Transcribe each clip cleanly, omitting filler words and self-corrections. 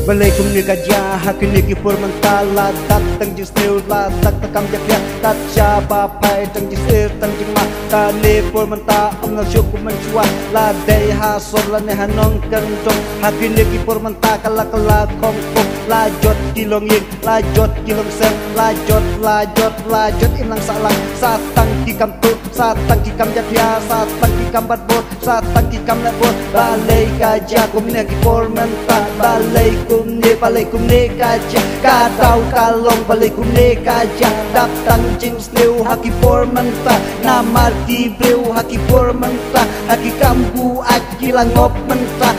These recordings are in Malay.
Balaikum ni gajah hakin ni kipur mentala datang jis new la tak takam jakya tat siapa pai tang jis tang jing ma ka ni pur menta am na syuku mencuat la dai ha sor la ne hanong kentong hakin ni kipur menta kala kala kong kong la jot kilong yin la jot kilong sen la jot inang salang satang kikam tu satang kikam jakya satang kikam batbot satang kikam lebot balai gajah kum ni kipur menta balaikum ni gajah kadau kalong balaikum ni gajah datang jing snew haki por menta namar ki breu haki por menta haki kambu aki langop menta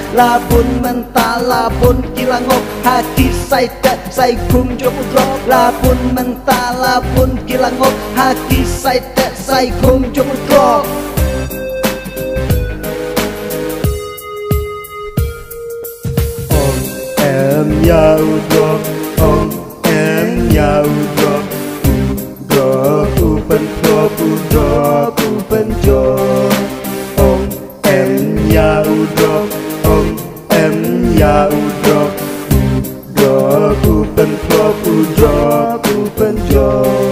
labun kilangop haki sai kum jok drop labun menta labun kilangop haki sai kum jok drop ya udrop om em ya udrop drop upen drop upen drop om em ya udrop om em ya udrop drop upen drop upen drop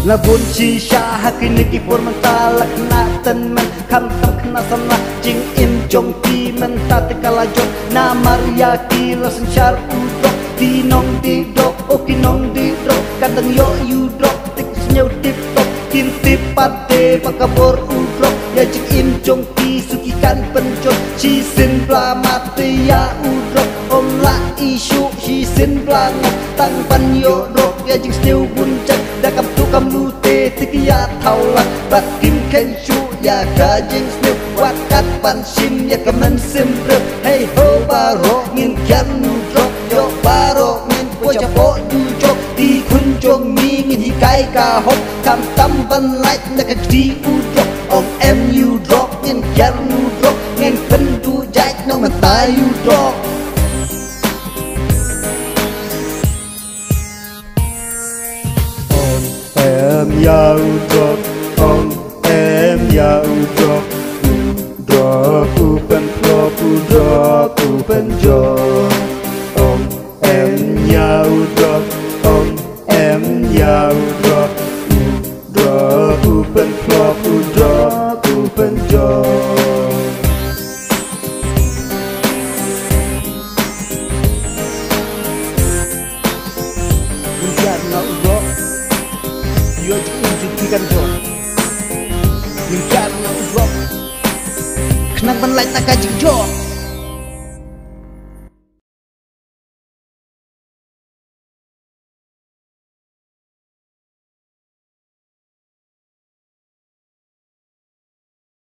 labun shisha hakin ni kipur mentala kena tenmen kam kena sana jing im jong ti menta tekala jong namar yaki lasen syar udok tinong di dok okinong di dok kadang yo you drop tik senyau tip top kim tip pate pakabor udrok ya jing im jong ti sukikan pencot sisin bla mati ya udrok om la isu sisin bla tang pan yo drop ya jing still buncak dakam tukam lute tikia taulat bakim kenshu ya kajing snip wakat pansim ya kemen simbrep hey ho baro ngin kian drop yo baro ngin poja po du jok di kunjong mi ngin hikai ka hop kam tam ban light na ka di u drop om em you drop ngin kian drop ngin pen du jai no mata you drop ya drop om em ya drop upen drop upen drop om em ya drop om em ya drop upen drop upen drop menjar na drop yo kan jor menjar na drop kenang ban light nak kajing jor